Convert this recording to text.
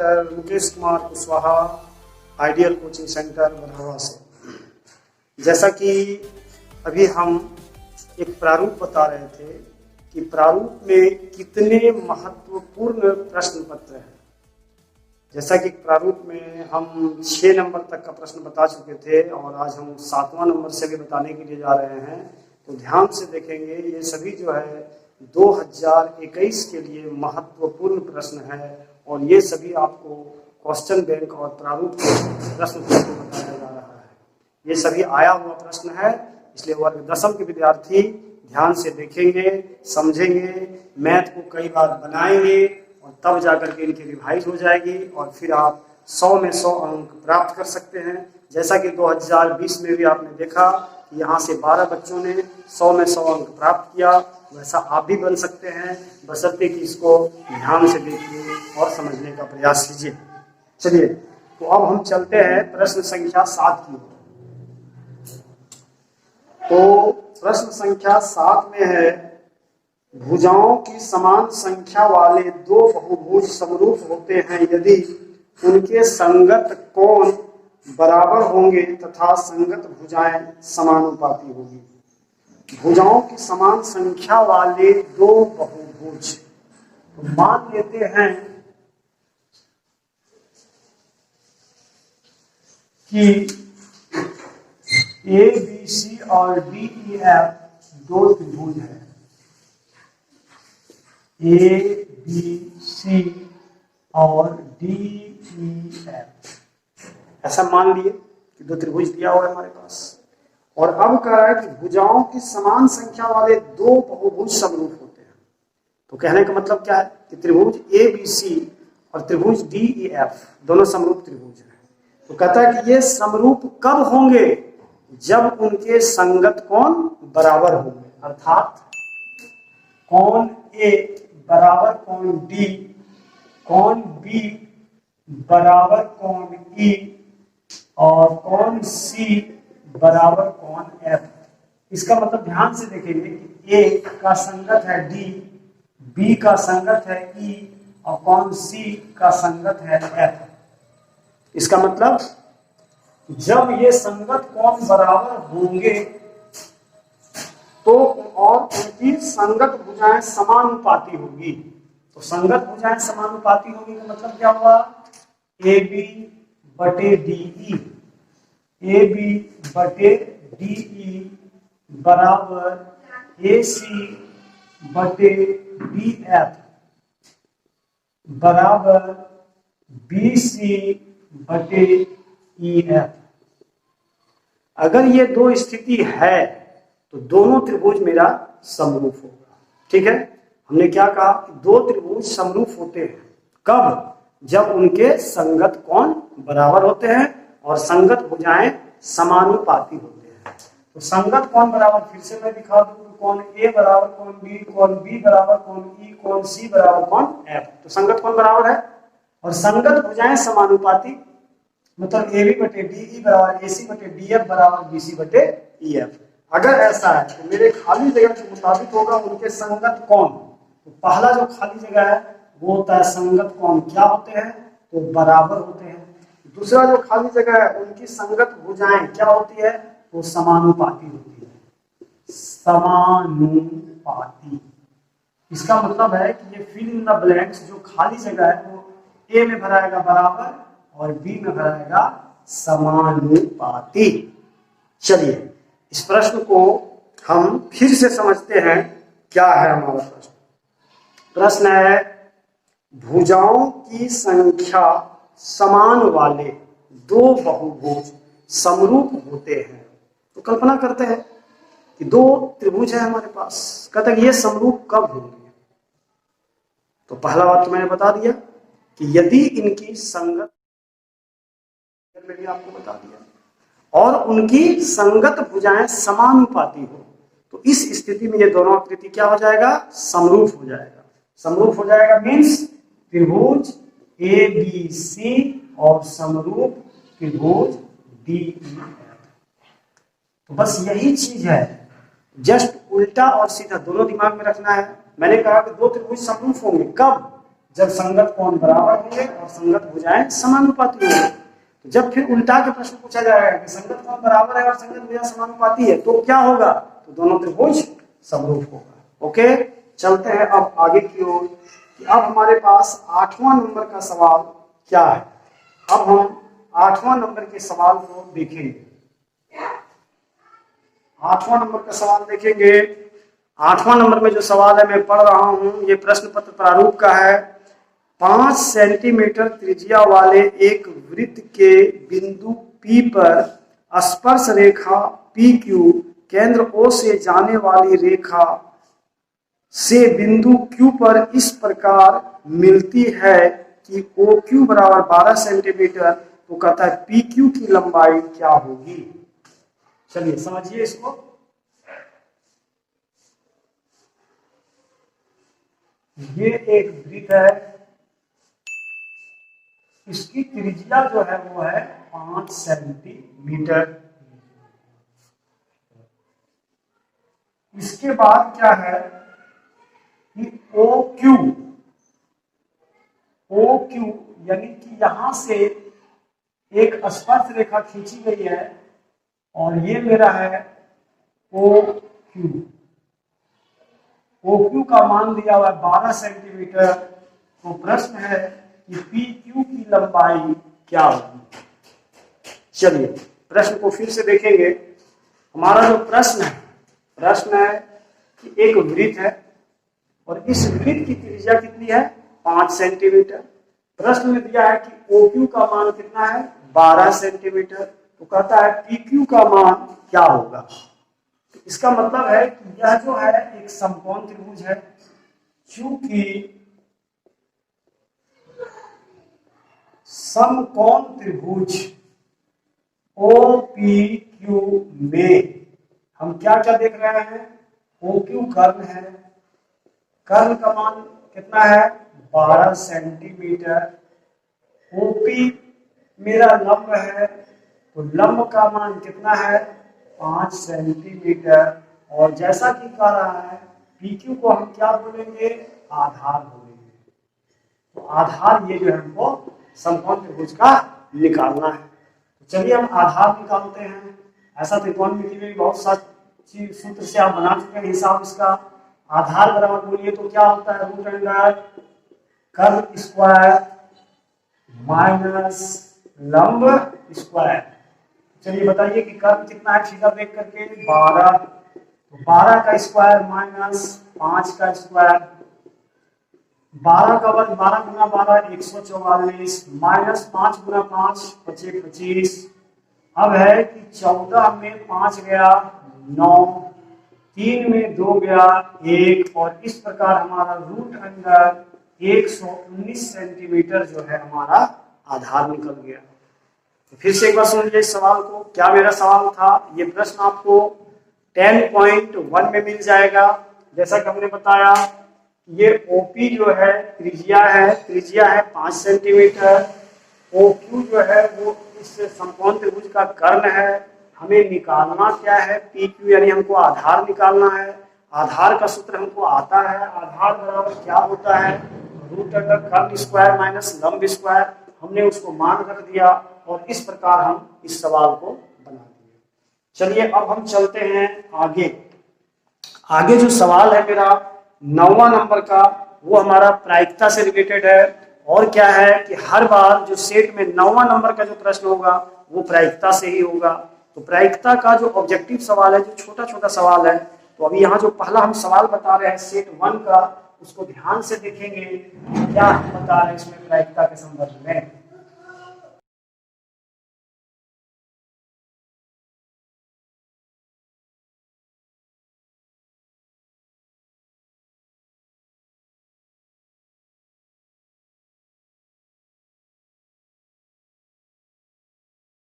Doctor Mukesh Kumar Kushwaha, ideal coaching centre Barhawa से। जैसा कि अभी हम एक प्रारूप बता रहे थे कि प्रारूप में कितने महत्वपूर्ण प्रश्न पत्र हैं। जैसा कि प्रारूप में हम 6 नंबर तक का प्रश्न बता चुके थे और आज हम 7वां नंबर से भी बताने के लिए जा रहे हैं। तो ध्यान से देखेंगे, ये सभी जो है 2021 के लिए महत्वपूर्ण प्रश्न है और ये सभी आपको क्वेश्चन बैंक और प्रारूप के प्रश्न पत्र बताया जा रहा है। ये सभी आया हुआ प्रश्न है, इसलिए वर्ग 10वीं के विद्यार्थी ध्यान से देखेंगे, समझेंगे, मैथ को कई बार बनाएंगे और तब जाकर के इनकी रिवाइज हो जाएगी और फिर आप 100 में 100 अंक प्राप्त कर सकते हैं। जैसा कि 2020 में भी आपने देखा कि यहाँ से 12 बच्चों ने 100 में 100 अंक प्राप्त किया, वैसा आप भी बन सकते हैं, बशर्ते कि इसको ध्यान से देखिए और समझने का प्रयास कीजिए। चलिए, तो अब हम चलते हैं प्रश्न संख्या 7 की ओर। तो प्रश्न संख्या 7 में है, भुजाओं की समान संख्या वाले दो बहुभुज समरूप होते हैं यदि उनके संगत कोण बराबर होंगे तथा संगत भुजाएं समानुपाती होगी। भुजाओं की समान संख्या वाले दो बहुभुज, तो मान लेते हैं कि ए बी सी और डी ई एफ दो त्रिभुज हैं। ए बी सी और डी ई एफ, ऐसा मान लिए कि दो त्रिभुज दिया हुआ है हमारे पास। और अब कह रहा है कि भुजाओं की समान संख्या वाले दो बहुभुज समरूप होते हैं। तो कहने का मतलब क्या है कि त्रिभुज ए बी सी और त्रिभुज डी ई एफ दोनों समरूप त्रिभुज हैं। तो कहता है कि ये समरूप कब होंगे? जब उनके संगत कोण बराबर होंगे, अर्थात कोण ए बराबर कोण डी, कोण बी बराबर कोण ई और कोण सी बराबर कोण एफ। इसका मतलब ध्यान से देखेंगे कि ए का संगत है डी, बी का संगत है ई और कोण सी का संगत है एफ। इसका मतलब जब ये संगत कोण बराबर होंगे तो और उनकी संगत भुजाएं समानुपाती होगी। तो संगत भुजाएं समानुपाती होगी का मतलब क्या हुआ? ए बी बटे डी ई, ए बी बटे डी ई बराबर ए सी बटे डी एफ बराबर बी सी बटे ई एफ। अगर ये दो स्थिति है तो दोनों त्रिभुज मेरा समरूप होगा। ठीक है, हमने क्या कहा कि दो त्रिभुज समरूप होते हैं कब? जब उनके संगत कोण बराबर होते हैं और संगत भुजाएं समानुपाती होते हैं। तो संगत कोण बराबर, फिर से मैं दिखा दूं, कोण ए बराबर कोण बी, कोण बी बराबर कोण ई, कोण सी बराबर कोण एफ। तो संगत कोण बराबर है और संगत भुजाएं समानुपाती, मतलब ए बी बटे डी ई बराबर ए सी बटे डी एफ बराबर बी सी बटे ई एफ। अगर ऐसा है तो मेरे खाली जगह के मुताबिक होगा उनके संगत कोण। तो पहला जो खाली जगह है वो होता है संगत कोण क्या होते हैं? तो बराबर होते हैं। दूसरा जो खाली जगह है उनकी संगत भुजाएं क्या होती है? तो समानुपाती होती है, समानुपाती। इसका मतलब है कि ये फिल इन द ब्लैंक्स जो खाली जगह है वो ए में भराएगा बराबर और बी में भराएगा समानुपाती। चलिए, इस प्रश्न को हम फिर से समझते हैं। क्या है हमारा प्रश्न? प्रश्न है, भुजाओं की संख्या समान वाले दो बहुभुज समरूप होते हैं। तो कल्पना करते हैं कि दो त्रिभुज है हमारे पास, कहते हैं कि ये समरूप कब होंगे? तो पहला बात तो मैंने बता दिया कि यदि इनकी संगत, मैंने आपको बता दिया, और उनकी संगत भुजाएं समानुपाती हो, तो इस स्थिति में ये दोनों आकृति क्या हो जाएगा? समरूप हो जाएगा। समरूप हो जाएगा मीन्स त्रिभुज ए बी सी और समरूप त्रिभुज डी ई एफ। तो बस यही चीज है, जस्ट उल्टा और सीधा दोनों दिमाग में रखना है। मैंने कहा कि दो त्रिभुज समरूप होंगे कब? जब संगत कोण बराबर होंगे और संगत भुजाएं समानुपाती होंगे। तो जब फिर उल्टा के प्रश्न पूछा जाएगा कि संगत कोण बराबर है और संगत भुजा समानुपाती है तो क्या होगा, तो दोनों त्रिभुज समरूप होगा। ओके, चलते हैं अब आगे की ओर कि अब हमारे पास 8वां नंबर का सवाल क्या है। अब हम 8वां नंबर के सवाल को देखेंगे। 8वां नंबर का सवाल देखेंगे। 8वां नंबर में जो सवाल है मैं पढ़ रहा हूं, ये प्रश्न पत्र प्रारूप का है। 5 सेंटीमीटर त्रिज्या वाले एक वृत्त के बिंदु P पर स्पर्श रेखा PQ केंद्र O से जाने वाली रेखा से बिंदु Q पर इस प्रकार मिलती है कि OQ बराबर 12 सेंटीमीटर, तो कहता है PQ की लंबाई क्या होगी। चलिए समझिए इसको। ये एक वृत्त है, इसकी त्रिज्या जो है वो है 5 सेंटीमीटर। इसके बाद क्या है कि OQ यानी कि यहां से एक स्पर्श रेखा खींची गई है और ये मेरा है OQ का मान दिया हुआ है 12 सेंटीमीटर। तो प्रश्न है कि PQ की लंबाई क्या होगी। चलिए प्रश्न को फिर से देखेंगे। हमारा जो प्रश्न है कि एक वृत्त है और इस वृत्त की त्रिज्या कितनी है 5 सेंटीमीटर। प्रश्न में दिया है कि OQ का मान कितना है 12 सेंटीमीटर। तो कहता है PQ का मान क्या होगा। तो इसका मतलब है कि यह जो है एक समकोण त्रिभुज है, चूंकि समकोण त्रिभुज OPQ में हम क्या क्या देख रहे हैं, OQ कर्ण है, कर्ण का मान कितना है 12 सेंटीमीटर। OP मेरा लंब है, तो लंब का मान कितना है 5 सेंटीमीटर। और जैसा कि कह रहा है PQ को हम क्या बोलेंगे, आधार बोलेंगे। तो आधार ये जो है हमको समकोण त्रिभुज का निकालना है। तो चलिए हम आधार निकालते हैं। ऐसा त्रिकोणमिति में भी बहुत सारी सूत्र से आप बना चुके हैं हिसाब इसका। आधार बराबर बोलिए तो क्या होता है, रूट अंडर कर्ल स्क्वायर माइनस लंब स्क्वायर। चलिए बताइए कि कर्ल कितना है, फिगर देख करके 12। तो 12 का स्क्वायर माइनस 5 का स्क्वायर, 12 का वर्ग 12 गुना 12 144 माइनस 5 गुना 5 25 25। अब है कि 14 में 5 गया 9, 3 में 2 गया 1 और इस प्रकार हमारा रूट अंडर 119 सेंटीमीटर जो है हमारा आधार निकल गया। तो फिर से एक बार सुन लीजिए इस सवाल को। क्या मेरा सवाल था, ये प्रश्न आपको 10.1 में मिल जाएगा। जैसा कि हमने बताया ये OP जो है त्रिज्या है 5 सेंटीमीटर। OQ जो है वो इस समकोण त्रिभुज का कर्ण है। हमें निकालना क्या है PQ, यानी हमको आधार निकालना है। आधार का सूत्र हमको आता है, आधार बराबर क्या होता है, रूट अंडर कर्ल स्क्वायर माइनस लंब स्क्वायर। हमने उसको मान रख दिया और इस प्रकार हम इस सवाल को बना दिए। चलिए अब हम चलते हैं आगे जो सवाल है मेरा 9वां नंबर का, वो हमारा प्रायिकता से रिलेटेड है। और क्या है कि हर बार जो सेट में 9वां नंबर का जो प्रश्न होगा वो प्रायिकता से ही होगा। तो प्रायिकता का जो ऑब्जेक्टिव सवाल है, जो छोटा छोटा सवाल है, तो अभी यहाँ जो पहला हम सवाल बता रहे हैं सेट 1 का, उसको ध्यान से देखेंगे क्या हम बता रहे हैं इसमें प्रायिकता के संदर्भ में।